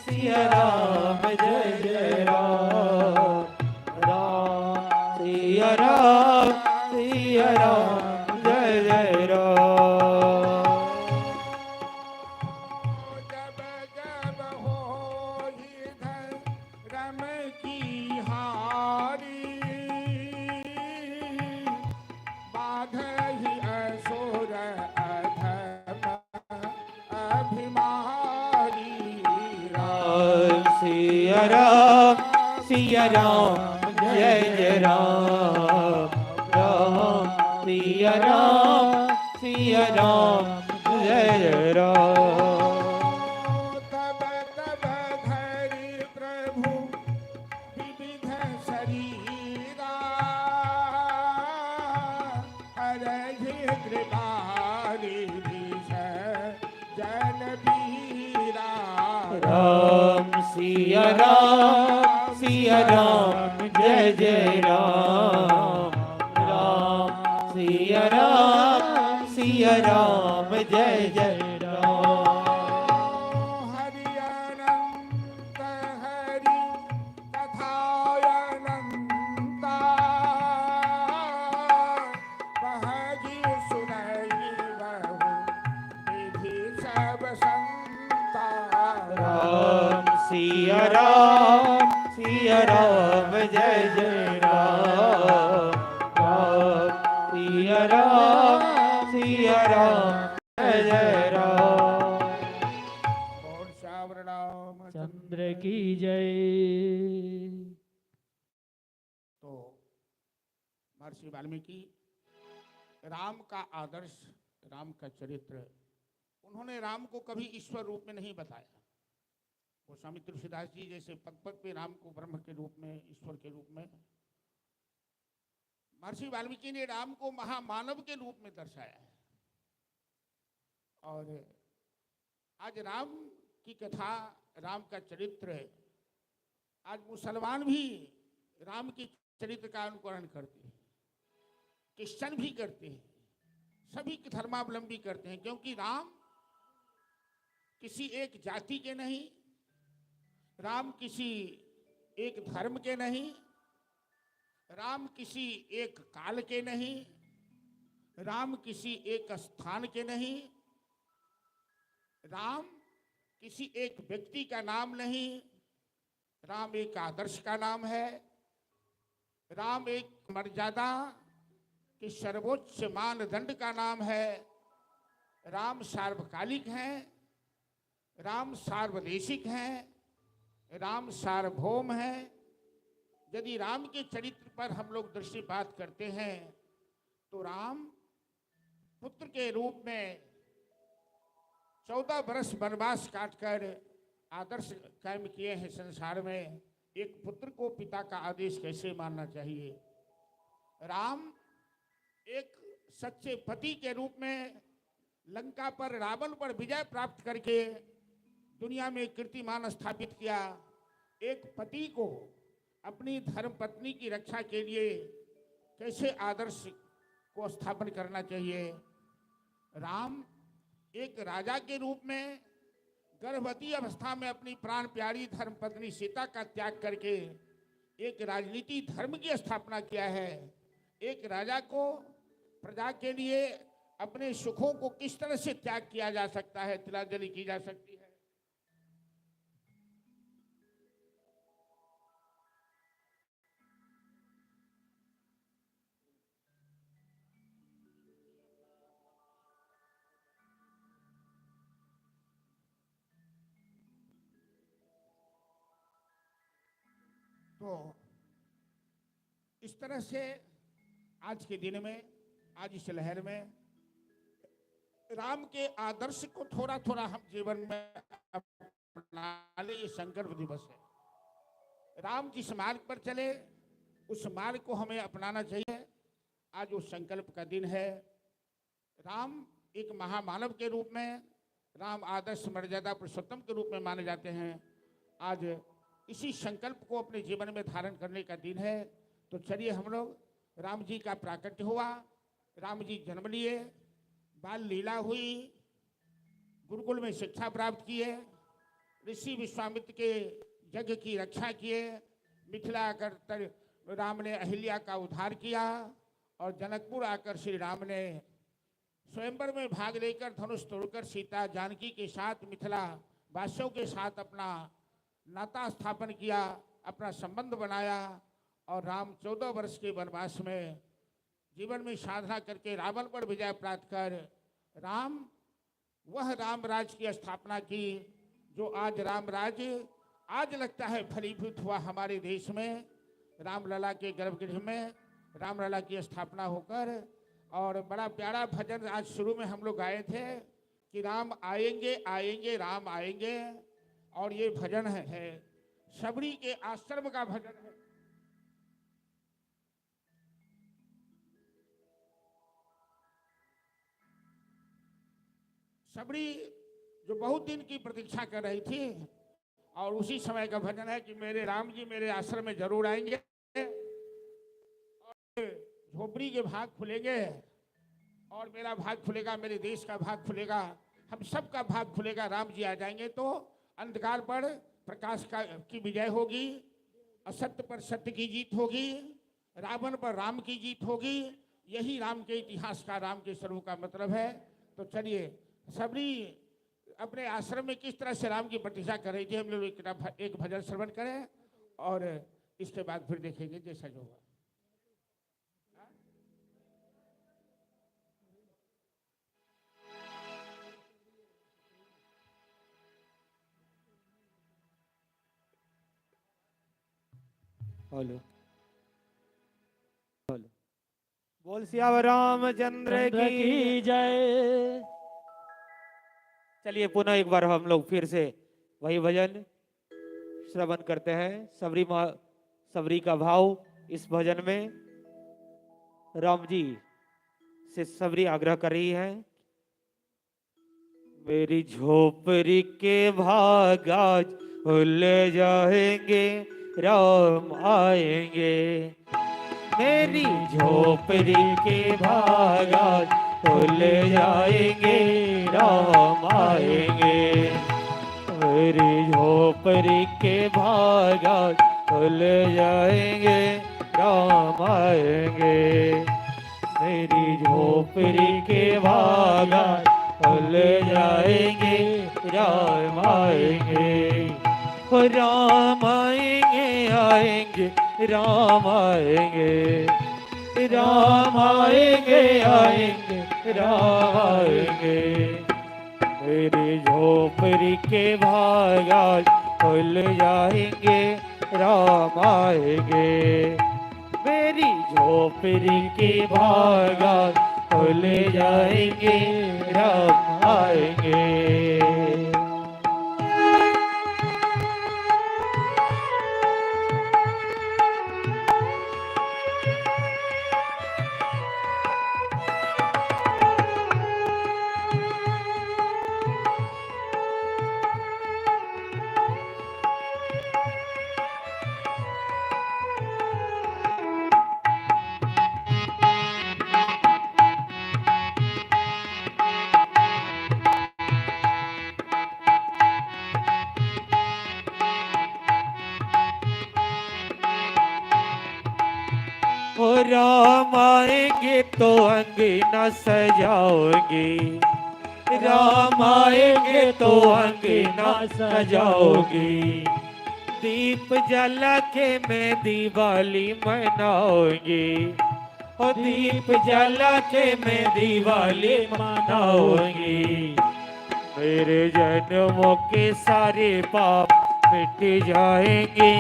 सिया राम जय जय राम राम सिया राम जय जय राम। जब जब हो धर्म की हारी बाधहि असुर अधम अभिमारी राम सिया राम जय जय राम राम सिया राम जय जय राम। तब तब धरि प्रभु विविध शरीरा हरहि कृपाली जन बीरा राम सिया राम जय जय राम राम सिया राम जय जय राम। हरि अनंत हरि कथायनंता बहगी सुनई बहु विधि सब संता राम सिया राम जय जय राम राम सिया राम जय जय राम। और श्याम राम चंद्र की जय। तो महर्षि वाल्मीकि राम का आदर्श, राम का चरित्र, उन्होंने राम को कभी ईश्वर रूप में नहीं बताया। गोस्वामी तुलसीदास जी जैसे पग पग पे राम को ब्रह्म के रूप में, ईश्वर के रूप में, महर्षि वाल्मीकि ने राम को महामानव के रूप में दर्शाया है। और आज राम की कथा, राम का चरित्र, आज मुसलमान भी राम के चरित्र का अनुकरण करते हैं, क्रिश्चियन भी करते हैं, सभी धर्मावलंबी करते हैं, क्योंकि राम किसी एक जाति के नहीं, राम किसी एक धर्म के नहीं, राम किसी एक काल के नहीं, राम किसी एक स्थान के नहीं, राम किसी एक व्यक्ति का नाम नहीं, राम एक आदर्श का नाम है। राम एक मर्यादा के सर्वोच्च मानदंड का नाम है। राम सार्वकालिक हैं, राम सार्वदेशिक हैं, राम सार्वभौम हैं। यदि राम के चरित्र पर हम लोग दृष्टिपात करते हैं तो राम पुत्र के रूप में 14 वर्ष वनवास काटकर आदर्श कायम किए हैं संसार में। एक पुत्र को पिता का आदेश कैसे मानना चाहिए। राम एक सच्चे पति के रूप में लंका पर रावण पर विजय प्राप्त करके दुनिया में कीर्तिमान स्थापित किया। एक पति को अपनी धर्म पत्नी की रक्षा के लिए कैसे आदर्श को स्थापन करना चाहिए। राम एक राजा के रूप में गर्भवती अवस्था में अपनी प्राण प्यारी धर्म पत्नी सीता का त्याग करके एक राजनीति धर्म की स्थापना किया है। एक राजा को प्रजा के लिए अपने सुखों को किस तरह से त्याग किया जा सकता है, तिलांजलि की जा सकती है। तो इस तरह से आज के दिन में, आज इस लहर में राम के आदर्श को थोड़ा थोड़ा हम जीवन में अपना ले, ये संकल्प दिवस है। राम जिस मार्ग पर चले उस मार्ग को हमें अपनाना चाहिए। आज उस संकल्प का दिन है। राम एक महामानव के रूप में, राम आदर्श मर्यादा पुरुषोत्तम के रूप में माने जाते हैं। आज इसी संकल्प को अपने जीवन में धारण करने का दिन है। तो चलिए हम लोग, राम जी का प्राकट्य हुआ, राम जी जन्म लिए, बाल लीला हुई, गुरुकुल में शिक्षा प्राप्त किए, ऋषि विश्वामित्र के यज्ञ की रक्षा किए। मिथिला आकर राम ने अहिल्या का उद्धार किया और जनकपुर आकर श्री राम ने स्वयंवर में भाग लेकर धनुष तोड़कर सीता जानकी के साथ मिथिला वासियों के साथ अपना नाता स्थापन किया, अपना संबंध बनाया। और राम 14 वर्ष के वनवास में जीवन में साधना करके रावण पर विजय प्राप्त कर राम वह राम राज की स्थापना की, जो आज राम राज्य आज लगता है फलीभूत हुआ हमारे देश में। रामलला के गर्भगृह में रामलला की स्थापना होकर, और बड़ा प्यारा भजन आज शुरू में हम लोग गाए थे कि राम आएंगे आएंगे राम आएंगे। और ये भजन है सबरी के आश्रम का भजन है। सबरी जो बहुत दिन की प्रतीक्षा कर रही थी, और उसी समय का भजन है कि मेरे राम जी मेरे आश्रम में जरूर आएंगे, और झोपड़ी के भाग खुलेंगे, और मेरा भाग खुलेगा, मेरे देश का भाग खुलेगा, हम सब का भाग खुलेगा। राम जी आ जाएंगे तो अंधकार पर प्रकाश की विजय होगी, असत्य पर सत्य की जीत होगी, रावण पर राम की जीत होगी। यही राम के इतिहास का, राम के स्वरूप का मतलब है। तो चलिए, सबरी अपने आश्रम में किस तरह से राम की प्रतीक्षा कर रही थी, हम लोग एक भजन श्रवण करें और इसके बाद फिर देखेंगे जैसा जो होगा। बोलो बोलो। बोल सियावर रामचंद्र की जय। चलिए पुनः एक बार हम लोग फिर से वही भजन श्रवण करते हैं। सबरी का भाव इस भजन में राम जी से सबरी आग्रह कर रही है। मेरी झोपड़ी के भाग आज खुल जाएंगे, राम आएंगे। मेरी झोपड़ी के भाग आज खुल जाएंगे, राम आएंगे। मेरी झोपड़ी के भाग आज खुल जाएंगे, राम आएंगे। मेरी झोपड़ी के भाग आज खुल जाएंगे, राम आएंगे। राम आएंगे आएंगे राम आएंगे, राम आएंगे आएंगे राम आएंगे। मेरी झोपड़ी के भाग आज खुल जाएंगे, राम आएंगे। मेरी झोपड़ी के भाग आज खुल जाएंगे, राम आएंगे। राम आएंगे तो अंगना सजाओगी, राम आएंगे तो अंगना सजाओगी। दीप जला के मैं दिवाली मनाऊंगी, और दीप जला के मैं दिवाली मनाऊंगी। मेरे जन्मों के सारे पाप मिट जाएंगे,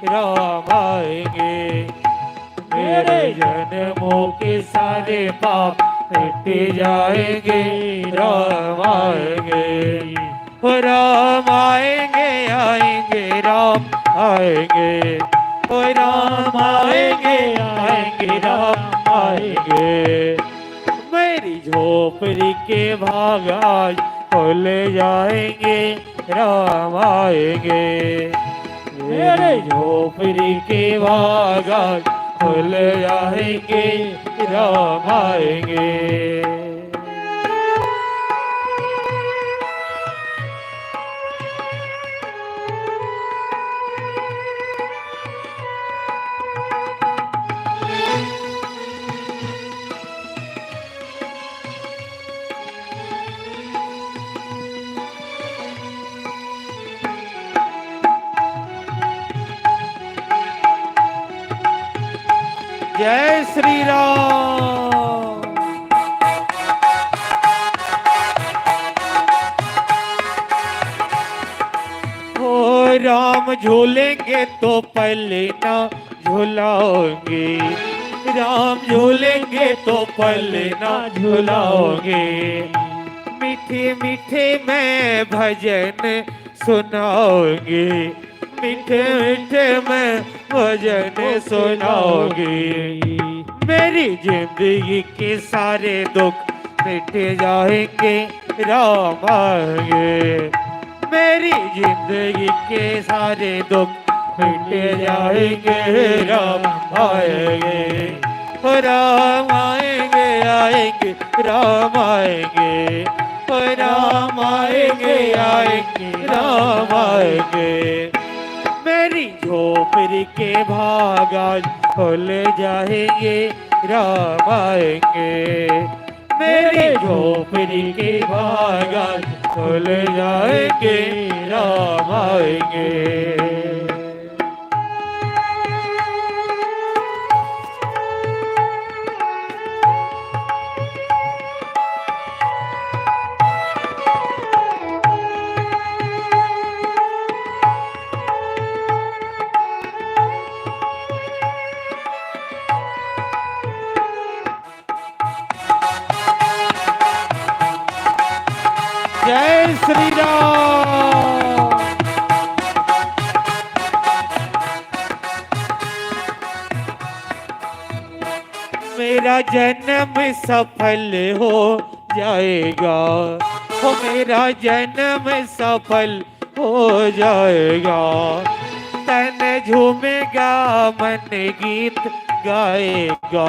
राम आएंगे। मेरे जन्मों के सारे पाप मिट जाएंगे, राम आएंगे। राम आएंगे आएंगे राम आएंगे, राम आएंगे आएंगे राम आएंगे। मेरी झोपड़ी के भाग आज खुल जाएंगे, राम आएंगे। मेरे झोपड़ी के भाग आज खुल जाएंगे, राम आएंगे। जय श्री राम। ओ राम झूलेंगे तो पहले ना झुलाओगे, राम झूलेंगे तो पहले ना झुलाओगे। मीठे मीठे मैं भजन सुनाओगे, मीठे मीठे मैं भजन सुनाओगे। मेरी जिंदगी के सारे दुख मिट जाएंगे राम आएंगे। मेरी जिंदगी के सारे दुख मिट जाएंगे राम आएंगे। राम आएंगे आएंगे राम आएंगे, राम आएंगे आएंगे राम आएंगे। मेरी झोपड़ी के भागान खुल जाएंगे राम आएंगे। मेरी झोपड़ी के भागान खुल जाएंगे राम आएंगे। जय श्री राम। मेरा जन्म सफल हो जाएगा, हो मेरा जन्म सफल हो जाएगा। तन झूमेगा मन गीत गाएगा,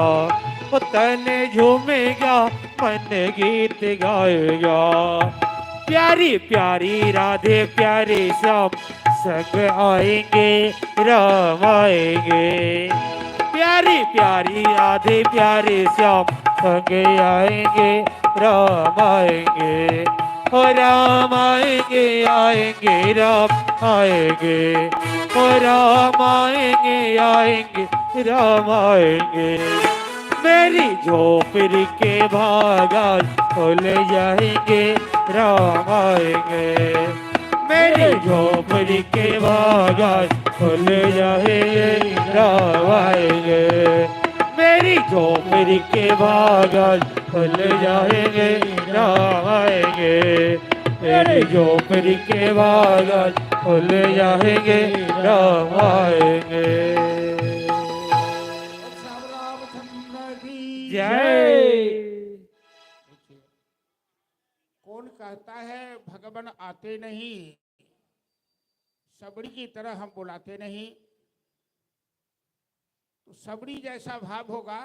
हो तन झूमेगा मन गीत गाएगा। प्यारी प्यारी राधे प्यारे श्याम संग आएंगे राम आएंगे। प्यारी प्यारी राधे प्यारे श्याम संग आएंगे राम आएंगे। हो राम आएंगे आएंगे राम आएंगे, हो राम आएंगे आएंगे राम आएंगे। मेरी झोपड़ी के भागान खुल जाएंगे राम आएंगे। मेरी झोपड़ी के भागान खुल जाएंगे राम आएंगे। मेरी झोपड़ी के भागान खुल जाएंगे राम आएंगे। मेरी झोपड़ी के भागान खुल जाएंगे राम आएंगे। जय। कौन कहता है भगवान आते नहीं, सबड़ी की तरह हम बुलाते नहीं। तो सबड़ी जैसा भाव होगा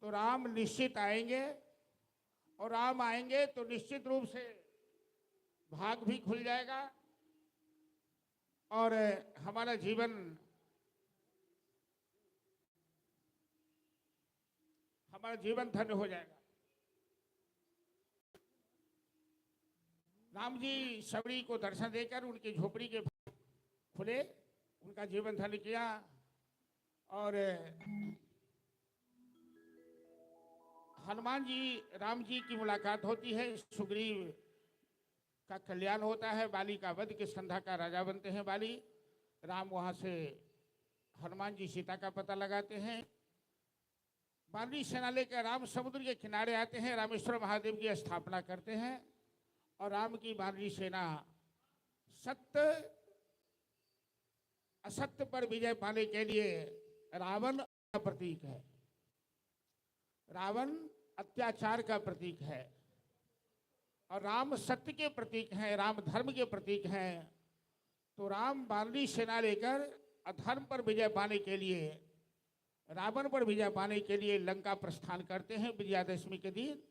तो राम निश्चित आएंगे, और राम आएंगे तो निश्चित रूप से भाग भी खुल जाएगा और हमारा जीवन धन्य हो जाएगा। राम जी सबड़ी को दर्शन देकर उनकी झोपड़ी के खुले, उनका जीवन धन्य किया। और हनुमान जी राम जी की मुलाकात होती है, सुग्रीव का कल्याण होता है, बाली का वध, किस संधा का राजा बनते हैं बाली। राम वहां से हनुमान जी सीता का पता लगाते हैं। बाली सेना लेकर राम समुद्र के किनारे आते हैं, रामेश्वर महादेव की स्थापना करते हैं। और राम की बाली सेना सत्य असत्य पर विजय पाने के लिए रावण का प्रतीक है, रावण अत्याचार का प्रतीक है और राम सत्य के प्रतीक हैं, राम धर्म के प्रतीक हैं। तो राम बाली सेना लेकर अधर्म पर विजय पाने के लिए, रावण पर विजय पाने के लिए लंका प्रस्थान करते हैं विजयादशमी के दिन।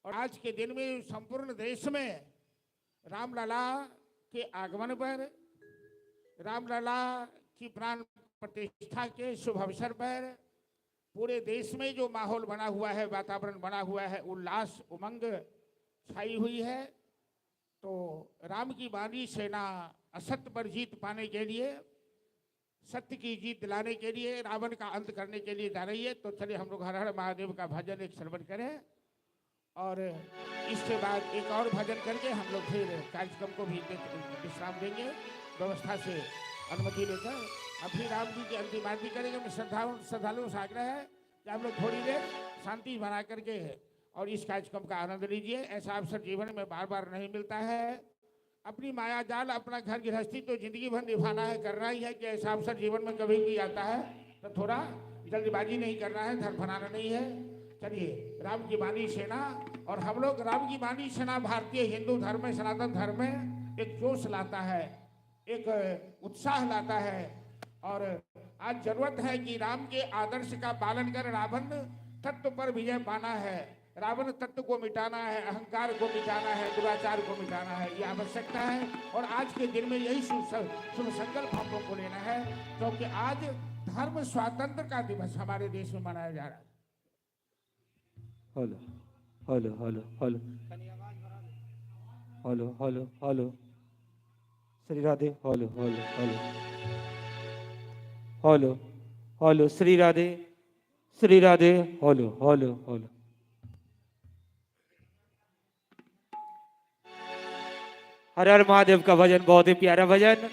और आज के दिन में संपूर्ण देश में रामलला के आगमन पर, रामलला की प्राण प्रतिष्ठा के शुभ अवसर पर पूरे देश में जो माहौल बना हुआ है, वातावरण बना हुआ है, उल्लास उमंग छाई हुई है। तो राम की बाली सेना असत्य पर जीत पाने के लिए सत्य की जीत दिलाने के लिए, रावण का अंत करने के लिए जा रही है। तो चलिए हम लोग हर हर महादेव का भजन एक श्रवण करें और इसके बाद एक और भजन करके हम लोग फिर कार्यक्रम को भी विश्राम देंगे व्यवस्था से अनुमति लेकर। अभी राम जी की अंतिम आरती करेंगे। मैं श्रद्धालुओं से आग्रह है कि हम लोग थोड़ी देर शांति बना करके और इस कार्यक्रम का आनंद लीजिए। ऐसा अवसर जीवन में बार बार नहीं मिलता है। अपनी माया जाल, अपना घर गृहस्थी तो जिंदगी भर निभाना है, करना ही है कि ऐसा अवसर जीवन में कभी भी आता है तो थोड़ा जल्दबाजी नहीं करना है, धन बनाना नहीं है। चलिए राम की बानी सेना और हम लोग राम की बानी सेना भारतीय हिंदू धर्म में, सनातन धर्म में एक जोश लाता है, एक उत्साह लाता है। और आज जरूरत है कि राम के आदर्श का पालन कर रावण तत्व पर विजय पाना है, रावण तत्व को मिटाना है, अहंकार को मिटाना है, दुराचार को मिटाना है, ये आवश्यकता है। और आज के दिन में यही शुभ संकल्प हम लोग को लेना है, क्योंकि आज धर्म स्वातंत्र का दिवस हमारे देश में मनाया जा रहा है। Hello hello hello hello hello hello hello Shri Radhe, hello hello hello hello hello Shri Radhe, Shri Radhe, hello hello hello. Har Har Mahadev का भजन बहुत ही प्यारा भजन,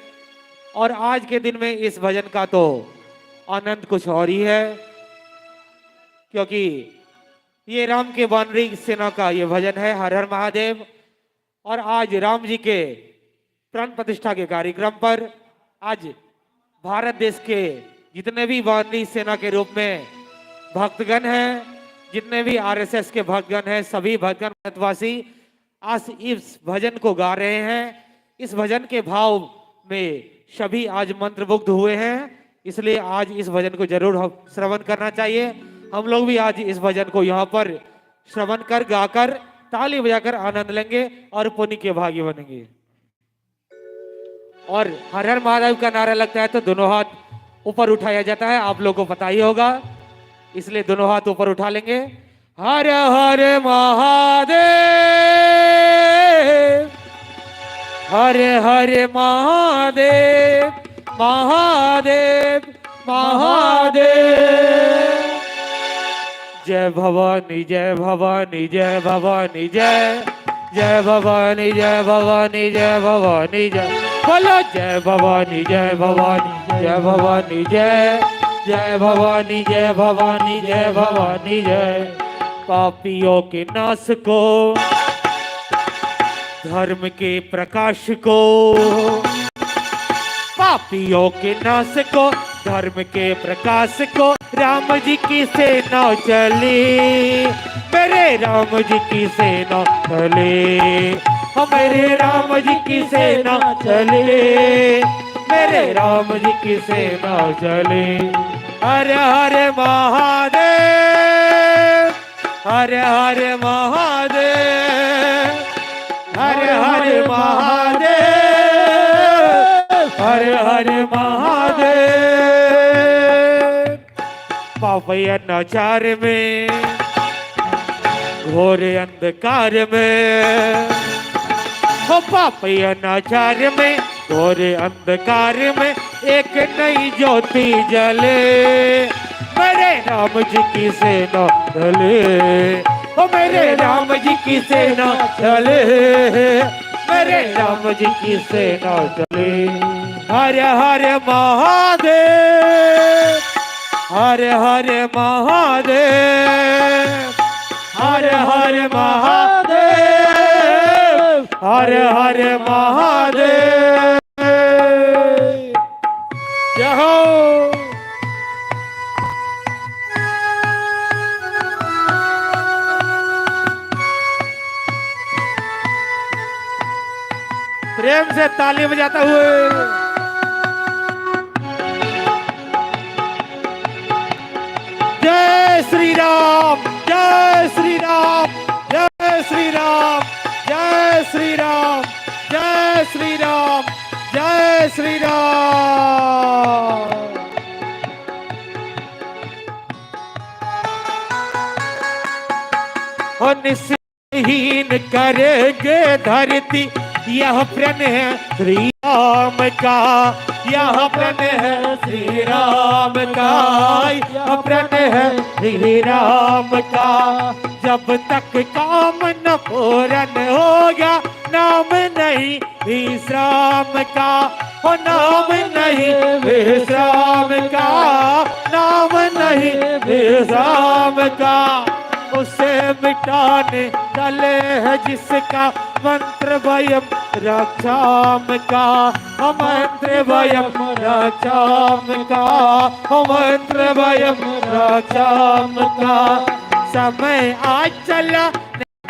और आज के दिन में इस भजन का तो आनंद कुछ और ही है, क्योंकि ये राम के वानरी सेना का ये भजन है, हर हर महादेव। और आज राम जी के प्राण प्रतिष्ठा के कार्यक्रम पर आज भारत देश के जितने भी वानरी सेना के रूप में भक्तगण हैं, जितने भी आरएसएस के भक्तगण हैं, सभी भक्तगण भारतवासी आज इस भजन को गा रहे हैं। इस भजन के भाव में सभी आज मंत्रमुग्ध हुए हैं, इसलिए आज इस भजन को जरूर श्रवण करना चाहिए। हम लोग भी आज इस भजन को यहाँ पर श्रवण कर, गाकर, ताली बजाकर आनंद लेंगे और पुण्य के भागी बनेंगे। और हर हर महादेव का नारा लगता है तो दोनों हाथ ऊपर उठाया जाता है, आप लोगों को पता ही होगा, इसलिए दोनों हाथ ऊपर उठा लेंगे। हर हर महादेव, हर हर महादेव, महादेव महादेव। जय भवानी, जय भवानी, जय भवानी, जय जय भवानी, जय भवानी, जय भवानी, जय बोलो जय भवानी, जय भवानी, जय भवानी, जय जय भवानी, जय भवानी, जय भवानी, जय। पापियों के नाश को, धर्म के प्रकाश को, पापियों के नाश को, धर्म के प्रकाश को, राम जी की सेना चली, मेरे राम जी की सेना चली, मेरे राम जी की सेना चली, मेरे राम जी की सेना चली। हर हर महादेव, हर हर महादेव, हर हर महादेव, हर हर महादेव। पापयन आचार में, घोर अंधकार में, हो पापयन आचार में, घोर अंधकार में एक नई ज्योति जले, मेरे राम जी की सेना चले, ओ मेरे राम जी की सेना चले, मेरे राम जी की सेना चले। हर हर महादेव, हर हर महादेव, हर हर महादेव, हर हर महादेव। जय हो। प्रेम से ताली बजाता हुए जय श्री राम, जय श्री राम, जय श्री राम, जय श्री राम, जय श्री राम, जय श्री राम। और निस्हीन करेंगे धरती यह प्रण है श्री राम का, यह प्रण है श्री राम का, यह प्रण है श्री राम का। जब तक काम न पूर्ण होगा नाम नहीं विश्राम का, ओ नाम नहीं विश्राम का, नाम नहीं विश्राम का। उसे मिटाने चले है जिसका मंत्र वयम रक्षाम का, मंत्र वयम रक्षाम का, मंत्र वयम रक्षाम का। समय आज चला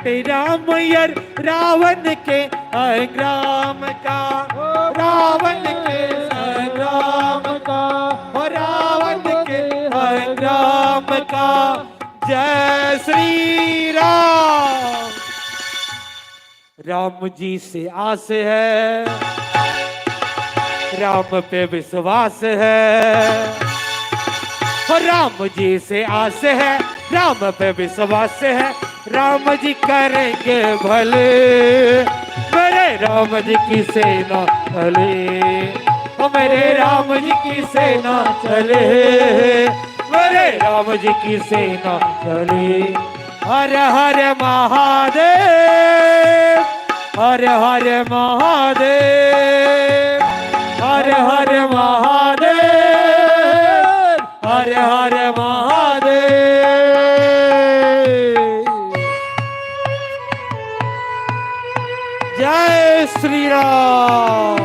राम यर रावण के संग्राम का, रावण के संग्राम का, रावण के संग्राम का। जय श्री राम। राम जी से आस है, राम पे विश्वास है, राम जी से आस है, राम पे विश्वास है। राम जी करेंगे भले, मेरे राम जी की सेना चले, मेरे राम जी की सेना चले, मेरे राम जी की सेना चले। हर हर महादेव, हर हर महादेव, हर हर महादेव, हर हर महादेव। जय श्री राम।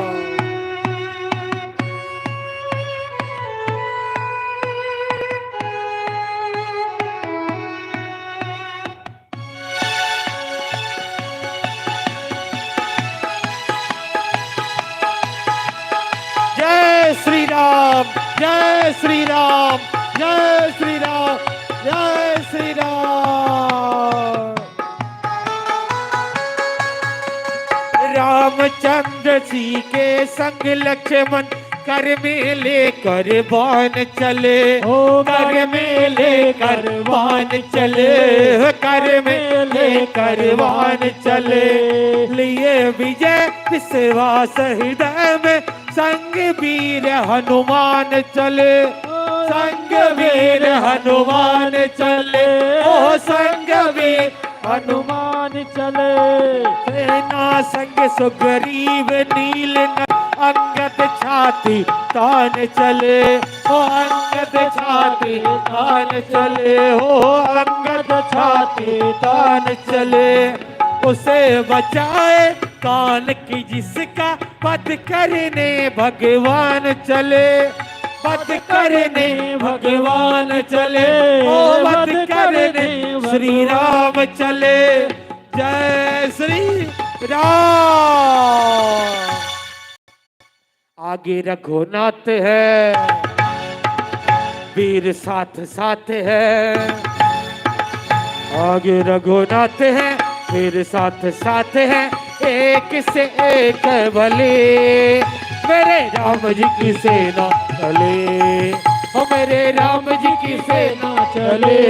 जय श्री राम, जय श्री राम, जय श्री राम, जय श्री राम। रामचंद्र जी के संग लक्ष्मण कर में लेकर बाण चले, कर में लेकर बाण चले, कर में लेकर बाण चले। लिए विजय विश्वास हृदय में, संग वीर हनुमान चले, संग वीर हनुमान चले, ओ संग वीर हनुमान चले। सेना संग सुग्रीव नील अंगद छाती तान चले, ओ अंगद छाती तान चले, ओ अंगद छाती तान चले। उसे बचाए कान की जिसका वध करने भगवान चले, वध करने भगवान चले, ओ वध करने श्री राम चले। जय श्री राम। आगे रघुनाथ है, वीर साथ साथ है, आगे रघुनाथ है, वीर साथ साथ है। एक से एक भले, मेरे राम जी की सेना चले, ओ मेरे राम जी की सेना चले,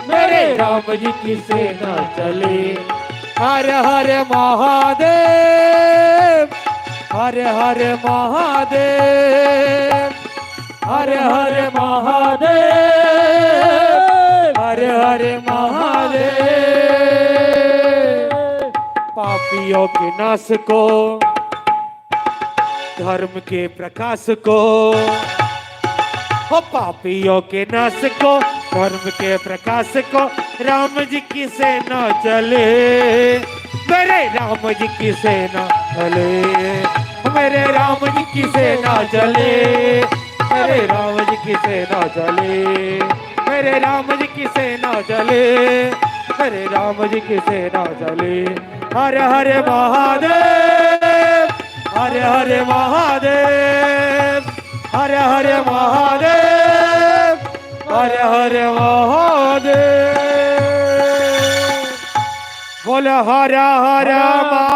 मेरे राम जी की सेना चले। हर हर महादेव, हर हर महादेव, हर हर महादेव, हर हर महादेव। पापियों के नाश को, धर्म के प्रकाश को, ओ पापियों के नाश को, धर्म के प्रकाश को। राम जी की सेना चले, मेरे राम जी की सेना चले, मेरे राम जी की सेना चले, मेरे राम जी की सेना चले, मेरे राम जी की सेना चले, मेरे राम जी की सेना चले। हर हर महादेव, हर हर महादेव, हर हर महादेव, हर हर महादेव। बोल हर हर महादेव।